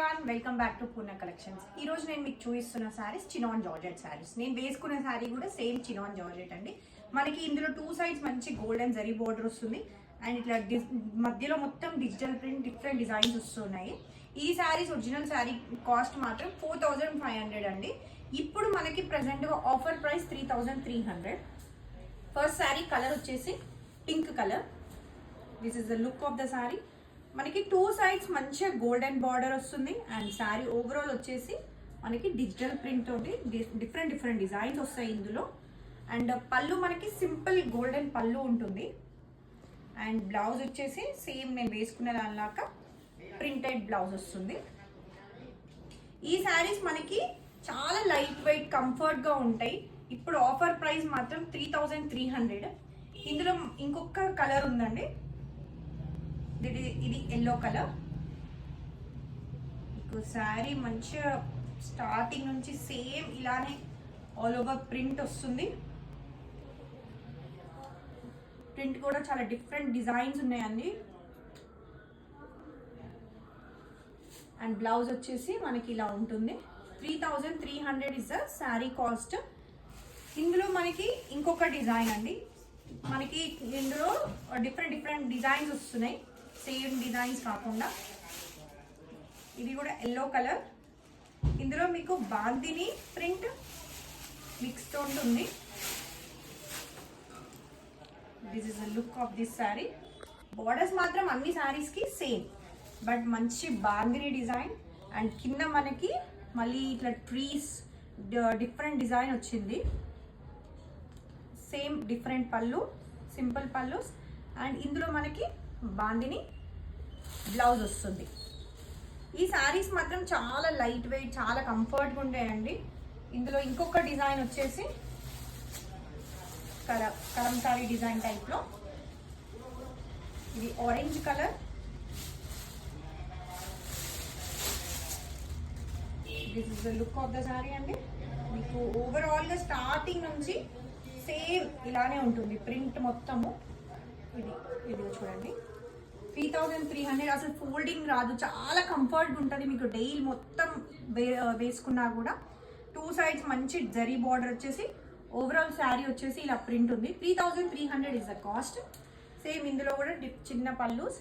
Everyone, welcome back to Purna collections. ఈ రోజు నేను మీకు చూపిస్తున్న శారీస్ చినాన్ జార్జెట్ శారీస్. నేను వేసుకున్న శారీ కూడా సేమ్ చినాన్ జార్జెట్ అండి. మనకి ఇందులో టూ సైడ్స్ మంచి గోల్డెన్ జరీ బోర్డర్ వస్తుంది అండ్ ఇట్లా మధ్యలో మొత్తం డిజిటల్ ప్రింట్ డిఫరెంట్ డిజైన్స్ వస్తున్నాయి. ఈ శారీస్ ఒరిజినల్ శారీ కాస్ట్ మాత్రం 4500 అండి. ఇప్పుడు మనకి present offer price 3300. First sari colour వచ్చేసి pink colour. This is the look of the sari. మనకి టూ సైడ్స్ మంచిగా గోల్డెన్ బార్డర్ వస్తుంది అండ్ శారీ ఓవరాల్ వచ్చేసి మనకి డిజిటల్ ప్రింట్ తోటి డిఫరెంట్ డిజైన్స్ వస్తాయి ఇందులో. అండ్ పళ్ళు మనకి సింపుల్ గోల్డెన్ పళ్ళు ఉంటుంది అండ్ బ్లౌజ్ వచ్చేసి సేమ్ నేను వేసుకున్న దానిలాగా ప్రింటెడ్ బ్లౌజ్ వస్తుంది. ఈ శారీస్ మనకి చాలా లైట్ వెయిట్ కంఫర్ట్గా ఉంటాయి. ఇప్పుడు ఆఫర్ ప్రైస్ మాత్రం 3300. ఇందులో ఇంకొక కలర్ ఉందండి, ఇది ఎల్లో కలర్. మీకు శారీ మంచిగా స్టార్టింగ్ నుంచి సేమ్ ఇలానే ఆల్ ఓవర్ ప్రింట్ వస్తుంది. ప్రింట్ కూడా చాలా డిఫరెంట్ డిజైన్స్ ఉన్నాయండి. అండ్ బ్లౌజ్ వచ్చేసి మనకి ఇలా ఉంటుంది. 3300 ఇస్ ద శారీ కాస్ట్. ఇందులో మనకి ఇంకొక డిజైన్ అండి, మనకి ఇందులో డిఫరెంట్ డిజైన్స్ వస్తున్నాయి, సేమ్ డిజైన్స్ కాకుండా. ఇది కూడా ఎల్లో కలర్. ఇందులో మీకు బాందిని ప్రింట్ మిక్స్తో ఉంటుంది. This is the look of this sari. Borders మాత్రం అన్ని శారీస్కి సేమ్, బట్ మంచి బాందిని డిజైన్ అండ్ కింద మనకి మళ్ళీ ఇట్లా ట్రీస్ డిఫరెంట్ డిజైన్ వచ్చింది. సేమ్ డిఫరెంట్ పళ్ళు, సింపుల్ పళ్ళు అండ్ ఇందులో మనకి బాందిని బ్లౌజ్ వస్తుంది. ఈ శారీస్ మాత్రం చాలా లైట్ వెయిట్, చాలా కంఫర్ట్గా ఉంటాయండి. ఇందులో ఇంకొక డిజైన్ వచ్చేసి కలంకారీ డిజైన్ టైప్లో. ఇది orange colour. This is the look of the sari అండి. మీకు ఓవరాల్గా స్టార్టింగ్ నుంచి సేమ్ ఇలానే ఉంటుంది ప్రింట్ మొత్తము. ఇది చూడండి, 3300. అసలు ఫోల్డింగ్ రాదు, చాలా కంఫర్ట్గా ఉంటుంది. మీకు డైలీ మొత్తం వేసుకున్నా కూడా టూ సైడ్స్ మంచి జరీ బార్డర్ వచ్చేసి ఓవరాల్ శారీ వచ్చేసి ఇలా ప్రింట్ ఉంది. 3300 ఇస్ ద కాస్ట్. సేమ్ ఇందులో కూడా చిన్న పల్లూస్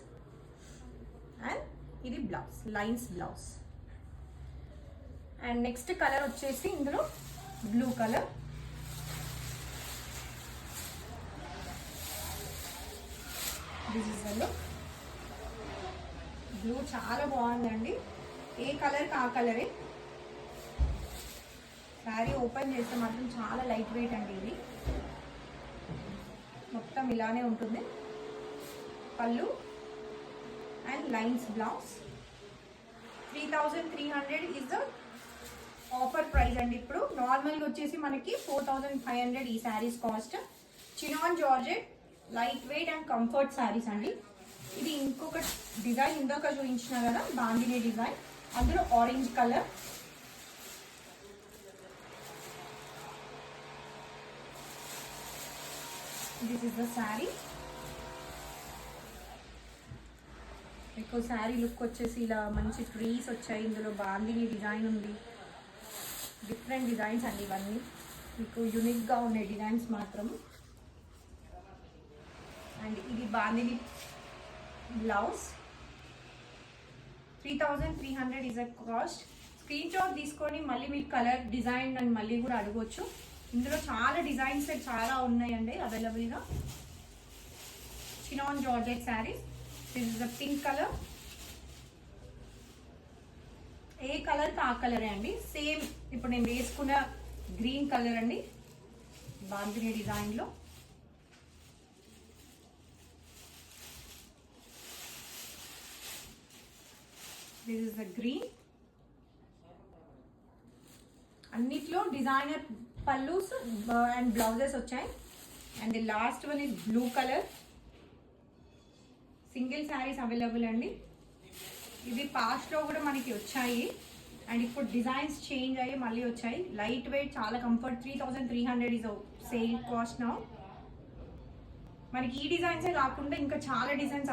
అండ్ ఇది blouse, lines blouse. And next colour వచ్చేసి ఇందులో blue colour. This is the look. Blue చాలా బాగుందండి. ఏ కలర్కి ఆ కలరే. శారీ ఓపెన్ చేస్తే మాత్రం చాలా లైట్ వెయిట్ అండి. ఇది మొత్తం ఇలానే ఉంటుంది. పళ్ళు and lines blouse. 3300 is the offer price అండి. ఇప్పుడు నార్మల్గా వచ్చేసి మనకి 4500 ఈ saris cost. Chinon georgette light weight and comfort saris అండి. ఇది ఇంకొక డిజైన్ ఇందాక చూపించిన కదా, బాందిని డిజైన్. అందులో orange colour. This is the sari. మీకు శారీ లుక్ వచ్చేసి ఇలా మంచి ట్రీస్ వచ్చాయి. ఇందులో బాందిని డిజైన్ ఉంది. డిఫరెంట్ డిజైన్స్ అండి ఇవన్నీ. మీకు యూనిక్గా ఉన్నాయి డిజైన్స్ మాత్రం. అండ్ ఇది bandhani blouse. 3300 is a cost. Screen shot తీసుకొని మళ్ళీ మీకు కలర్ డిజైన్ అని మళ్ళీ కూడా అడగవచ్చు. ఇందులో చాలా డిజైన్స్ చాలా ఉన్నాయండి అవైలబుల్గా. Chinon georgette saris. This is the pink colour. ఏ కలర్కి ఆ కలరే అండి. సేమ్ ఇప్పుడు నేను వేసుకున్న గ్రీన్ కలర్ అండి, బాందిని డిజైన్లో. This is the green. అన్నిట్లో డిజైనర్ పల్లూస్ అండ్ బ్లౌజెస్ వచ్చాయి. And the last one is blue colour. Single saris available అండి. ఇది పాస్ట్లో కూడా మనకి వచ్చాయి అండ్ ఇప్పుడు డిజైన్స్ చేంజ్ అయ్యి మళ్ళీ వచ్చాయి. లైట్ వెయిట్, చాలా comfort. 3300 is sale cost now. మనకి ఈ డిజైన్సే కాకుండా ఇంకా చాలా డిజైన్స్